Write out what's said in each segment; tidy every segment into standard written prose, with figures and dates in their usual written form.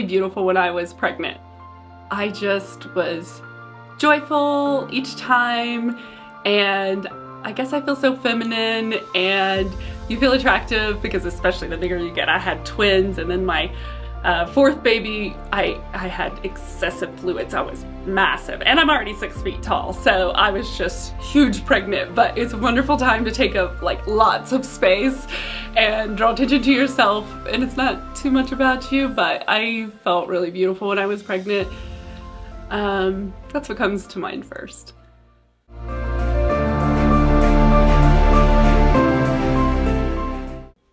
beautiful when I was pregnant. I just was joyful each time, and I guess I feel so feminine, and you feel attractive because especially the bigger you get. I had twins, and then my fourth baby, I had excessive fluids. I was massive, and I'm already 6 feet tall, so I was just huge pregnant. But it's a wonderful time to take up like lots of space and draw attention to yourself, and it's not too much about you, but I felt really beautiful when I was pregnant. That's what comes to mind first.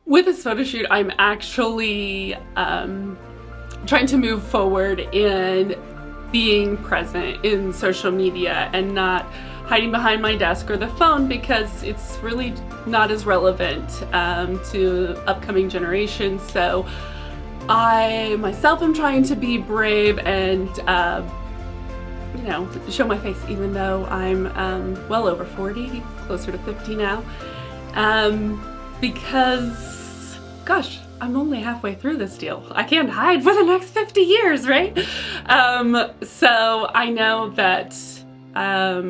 With this photo shoot, I'm actually trying to move forward in being present in social media and not hiding behind my desk or the phone, because it's really not as relevant to upcoming generations. So I myself am trying to be brave and you know, show my face, even though I'm well over 40, closer to 50 now, because gosh, I'm only halfway through this deal. I can't hide for the next 50 years, right? So I know that I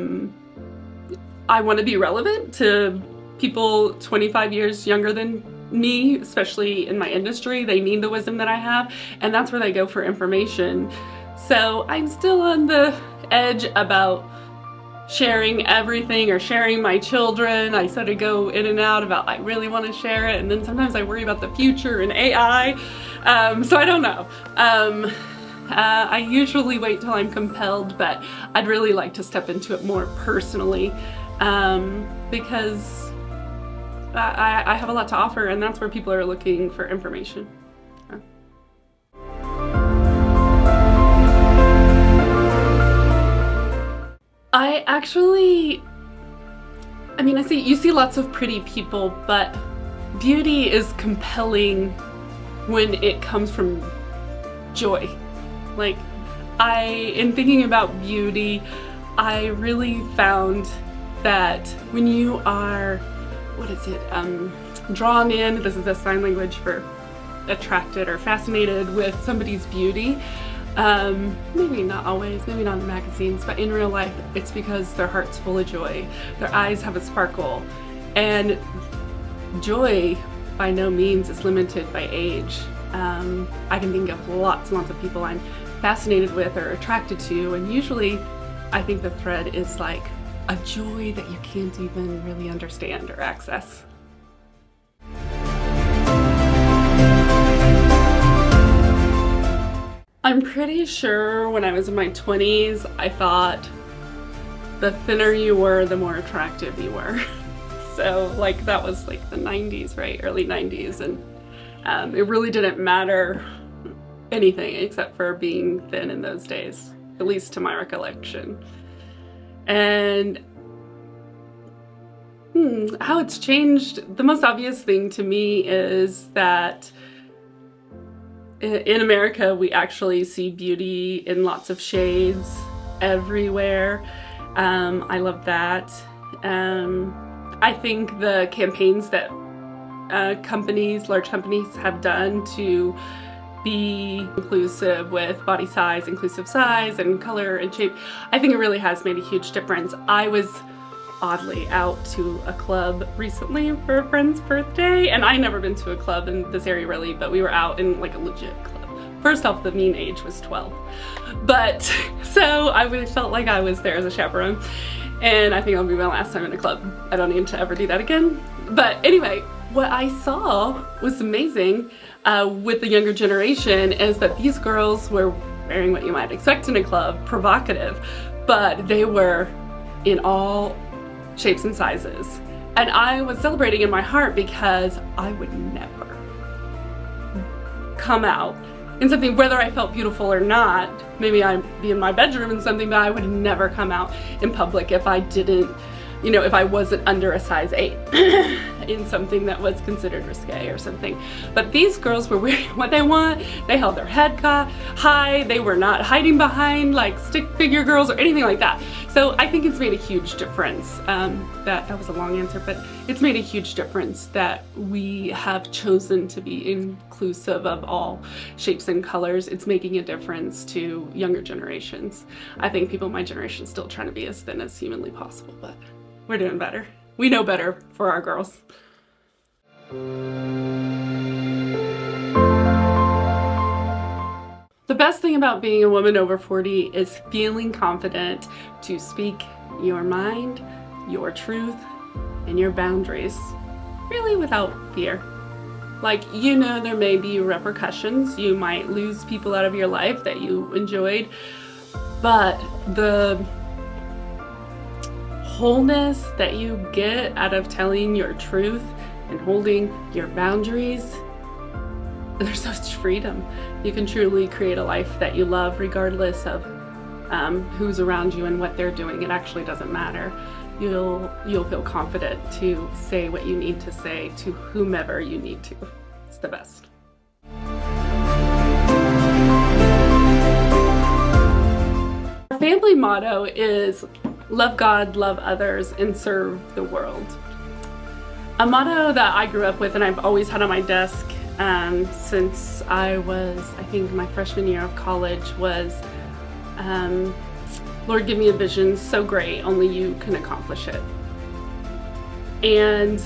want to be relevant to people 25 years younger than me, especially in my industry. They need the wisdom that I have, and that's where they go for information. So I'm still on the edge about sharing everything or sharing my children. I sort of go in and out about I really want to share it, and then sometimes I worry about the future and AI. So I don't know. I usually wait till I'm compelled, but I'd really like to step into it more personally, because I have a lot to offer, and that's where people are looking for information. I actually, you see lots of pretty people, but beauty is compelling when it comes from joy. Like, in thinking about beauty, I really found that when you are, drawn in, this is a sign language for attracted or fascinated with somebody's beauty, maybe not always, maybe not in magazines, but in real life, it's because their heart's full of joy. Their eyes have a sparkle. And joy by no means is limited by age. I can think of lots and lots of people I'm fascinated with or attracted to, and usually I think the thread is like a joy that you can't even really understand or access. I'm pretty sure when I was in my 20s, I thought the thinner you were, the more attractive you were. So like that was like the 90s, right? Early 90s. And it really didn't matter anything except for being thin in those days, at least to my recollection. And how it's changed, the most obvious thing to me is that in America, we actually see beauty in lots of shades everywhere. I love that. I think the campaigns that large companies have done to be inclusive with body size, inclusive size, and color and shape, I think it really has made a huge difference. I was oddly out to a club recently for a friend's birthday, and I'd never been to a club in this area really, but we were out in like a legit club. First off, the mean age was 12, but so I felt like I was there as a chaperone, and I think it'll be my last time in a club. I don't need to ever do that again. But anyway, what I saw was amazing with the younger generation is that these girls were wearing what you might expect in a club, provocative, but they were in all shapes and sizes. And I was celebrating in my heart because I would never come out in something, whether I felt beautiful or not. Maybe I'd be in my bedroom in something, but I would never come out in public if I didn't you know, if I wasn't under a size 8 in something that was considered risque or something. But these girls were wearing what they want. They held their head high. They were not hiding behind like stick figure girls or anything like that. So I think it's made a huge difference. That was a long answer, but it's made a huge difference that we have chosen to be inclusive of all shapes and colors. It's making a difference to younger generations. I think people in my generation still trying to be as thin as humanly possible, but we're doing better. We know better for our girls. The best thing about being a woman over 40 is feeling confident to speak your mind, your truth, and your boundaries, really without fear. Like, you know, there may be repercussions. You might lose people out of your life that you enjoyed, but the wholeness that you get out of telling your truth and holding your boundaries, there's such freedom. You can truly create a life that you love regardless of who's around you and what they're doing. It actually doesn't matter. You'll feel confident to say what you need to say to whomever you need to. It's the best. Our family motto is love God, love others, and serve the world. A motto that I grew up with and I've always had on my desk since I was, I think, my freshman year of college was, Lord, give me a vision so great, only you can accomplish it. And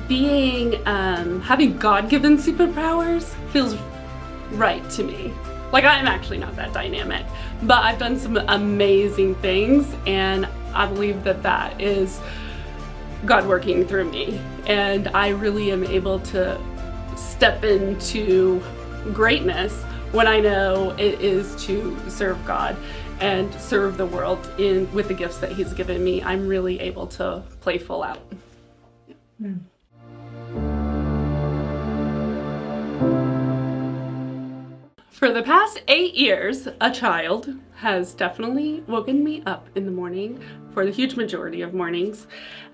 being, having God-given superpowers feels right to me. Like, I'm actually not that dynamic, but I've done some amazing things, and I believe that that is God working through me. And I really am able to step into greatness when I know it is to serve God and serve the world with the gifts that He's given me. I'm really able to play full out. Mm. For the past 8 years, a child has definitely woken me up in the morning for the huge majority of mornings.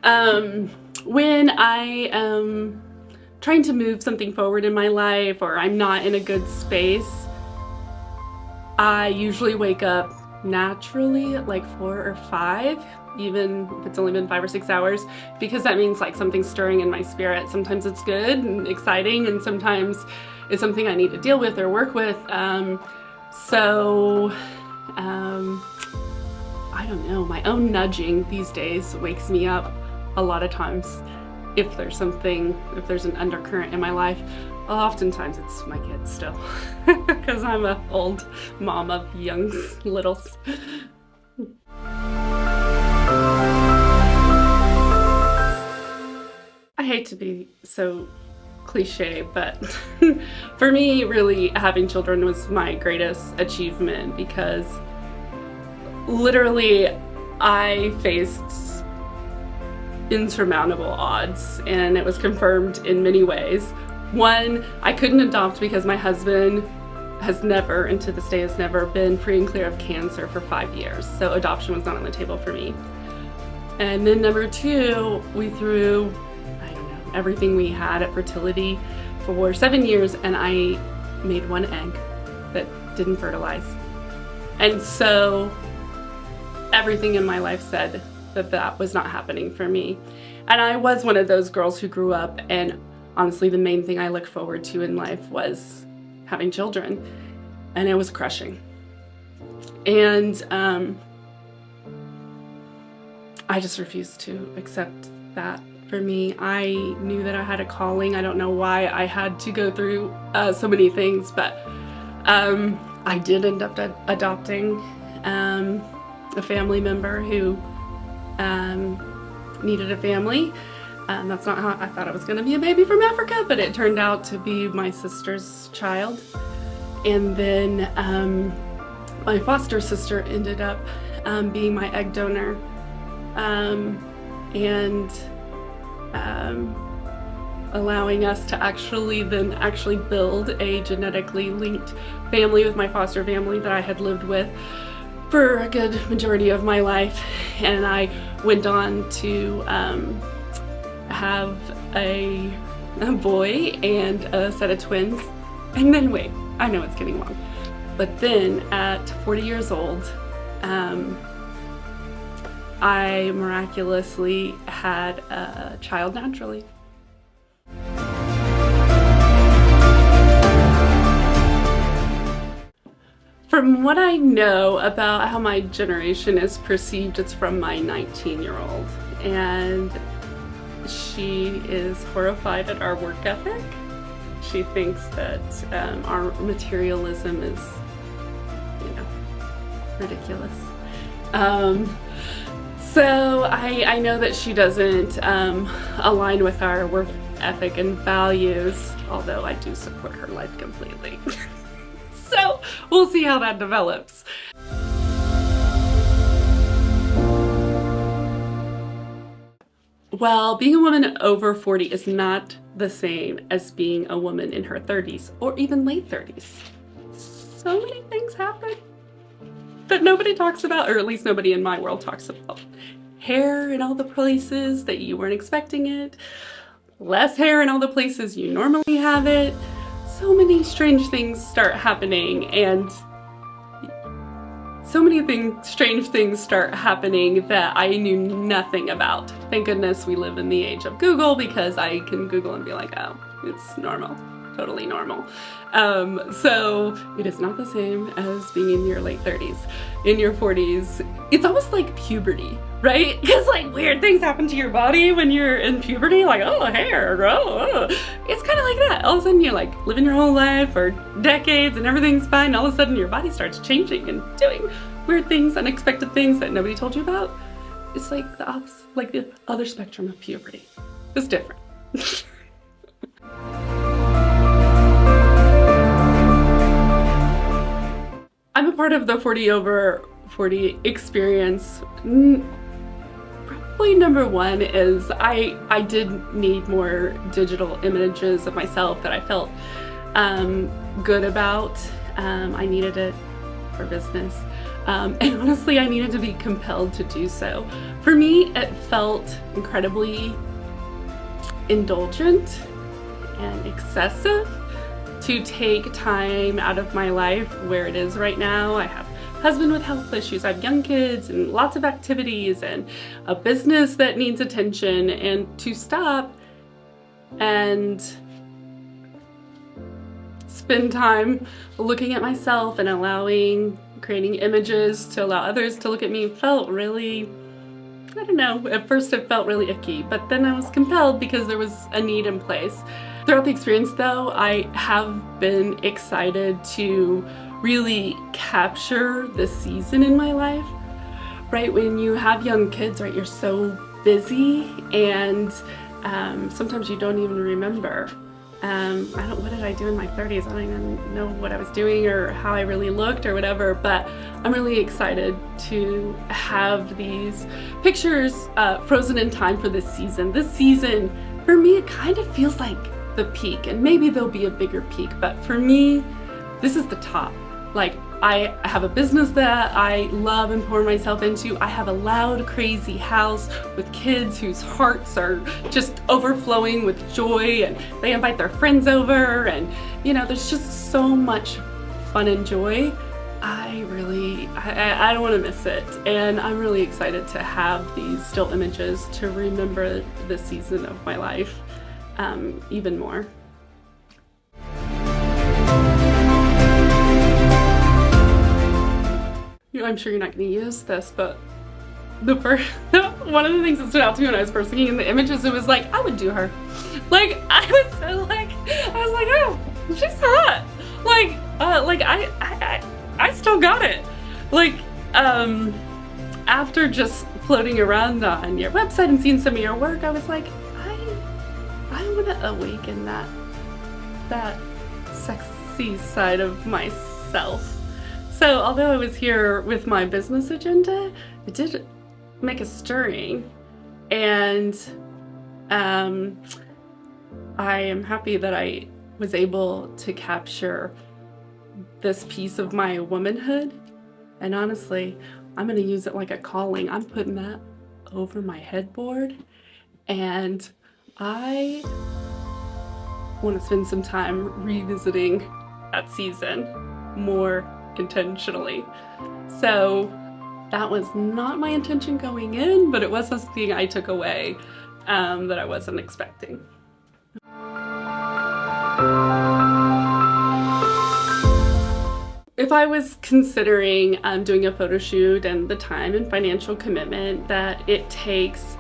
When I am trying to move something forward in my life or I'm not in a good space, I usually wake up naturally at like 4 or 5, even if it's only been 5 or 6 hours, because that means like something's stirring in my spirit. Sometimes it's good and exciting, and sometimes it's something I need to deal with or work with. I don't know, my own nudging these days wakes me up a lot of times. If there's an undercurrent in my life, oftentimes it's my kids still, because I'm an old mom of young littles. I hate to be so cliche, but for me, really having children was my greatest achievement, because literally I faced insurmountable odds, and it was confirmed in many ways. One, I couldn't adopt because my husband has never, and to this day has never, been free and clear of cancer for 5 years, so adoption was not on the table for me. And then number 2, we threw, I don't know, everything we had at fertility for 7 years, and I made 1 egg that didn't fertilize. And so everything in my life said that that was not happening for me. And I was one of those girls who grew up, and honestly, the main thing I looked forward to in life was having children, and it was crushing. And I just refused to accept that for me. I knew that I had a calling. I don't know why I had to go through so many things, but I did end up adopting a family member who needed a family. That's not how I thought it was going to be, a baby from Africa, but it turned out to be my sister's child. And then my foster sister ended up being my egg donor, and allowing us to actually build a genetically linked family with my foster family that I had lived with for a good majority of my life, and I went on to have a boy and a set of twins. And then wait, I know it's getting long, but then at 40 years old, I miraculously had a child naturally. From what I know about how my generation is perceived, it's from my 19-year-old, and she is horrified at our work ethic. She thinks that our materialism is, ridiculous. So I know that she doesn't align with our work ethic and values, although I do support her life completely. So we'll see how that develops. Well, being a woman over 40 is not the same as being a woman in her 30s or even late 30s. So many things happen that nobody talks about, or at least nobody in my world talks about. Hair in all the places that you weren't expecting it, less hair in all the places you normally have it. So many strange things start happening, and so many strange things start happening that I knew nothing about. Thank goodness we live in the age of Google, because I can Google and be like, oh, it's normal, totally normal. So it is not the same as being in your late 30s. In your 40s, it's almost like puberty, right? Because like weird things happen to your body when you're in puberty, like, oh, hair, oh. It's kind of like that. All of a sudden you're like living your whole life for decades and everything's fine, and all of a sudden your body starts changing and doing weird things, unexpected things that nobody told you about. It's like the opposite, like the other spectrum of puberty. It's different. I'm a part of the 40 over 40 experience. Probably number one is I did need more digital images of myself that I felt good about. I needed it for business. And honestly, I needed to be compelled to do so. For me, it felt incredibly indulgent and excessive to take time out of my life where it is right now. I have a husband with health issues, I have young kids and lots of activities and a business that needs attention, and to stop and spend time looking at myself and creating images to allow others to look at me felt really, I don't know, at first it felt really icky, but then I was compelled because there was a need in place. Throughout the experience though, I have been excited to really capture the season in my life, right? When you have young kids, right, you're so busy, and sometimes you don't even remember. What did I do in my 30s? I don't even know what I was doing or how I really looked or whatever, but I'm really excited to have these pictures frozen in time for this season. This season, for me, it kind of feels like the peak, and maybe there'll be a bigger peak, but for me, this is the top. Like, I have a business that I love and pour myself into. I have a loud, crazy house with kids whose hearts are just overflowing with joy, and they invite their friends over, and there's just so much fun and joy. I don't want to miss it, and I'm really excited to have these still images to remember this season of my life even more. I'm sure you're not going to use this, but one of the things that stood out to me when I was first looking in the images, it was like, I would do her. Like, I was like, oh, she's hot. I still got it. Like, after just floating around on your website and seeing some of your work, I was like, I want to awaken that sexy side of myself. So although I was here with my business agenda, it did make a stirring, and I am happy that I was able to capture this piece of my womanhood And honestly, I'm gonna use it like a calling. I'm putting that over my headboard, and I want to spend some time revisiting that season more intentionally. So that was not my intention going in, but it was something I took away that I wasn't expecting. If I was considering doing a photo shoot and the time and financial commitment that it takes,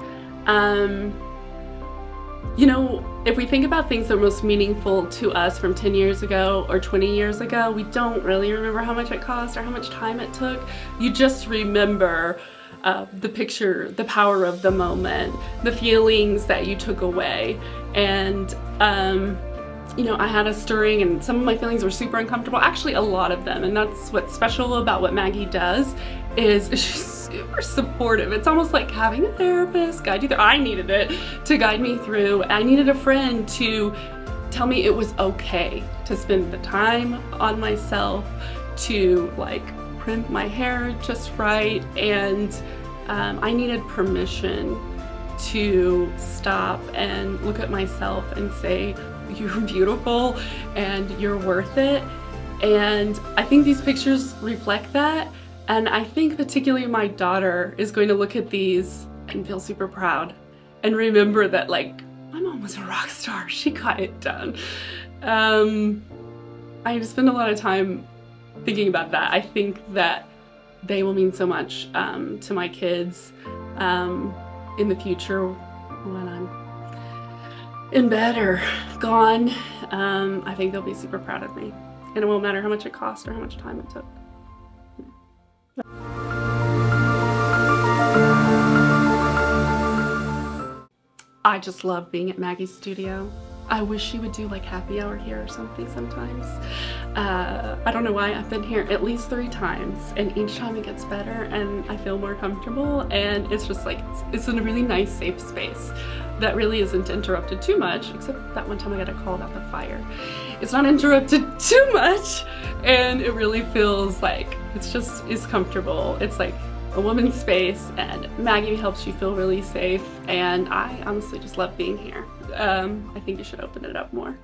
you know, if we think about things that are most meaningful to us from 10 years ago or 20 years ago, we don't really remember how much it cost or how much time it took. You just remember the picture, the power of the moment, the feelings that you took away. And you know, I had a stirring and some of my feelings were super uncomfortable, actually a lot of them. And that's what's special about what Maggie does, is she's super supportive. It's almost like having a therapist guide you through. I needed it to guide me through. I needed a friend to tell me it was okay to spend the time on myself, to like print my hair just right. And I needed permission to stop and look at myself and say, you're beautiful and you're worth it. And I think these pictures reflect that. And I think particularly my daughter is going to look at these and feel super proud and remember that, like, my mom was a rock star. She got it done. I just spend a lot of time thinking about that. I think that they will mean so much to my kids in the future when I'm in bed or gone. I think they'll be super proud of me, and it won't matter how much it cost or how much time it took. I just love being at Maggie's studio. I wish she would do like happy hour here or something sometimes. I don't know why. I've been here at least 3 times, and each time it gets better and I feel more comfortable, and it's just like, it's in a really nice safe space that really isn't interrupted too much, except that one time I got a call about the fire. It's not interrupted too much, and it really feels like it's comfortable. It's like a woman's space, and Maggie helps you feel really safe, and I honestly just love being here. I think you should open it up more.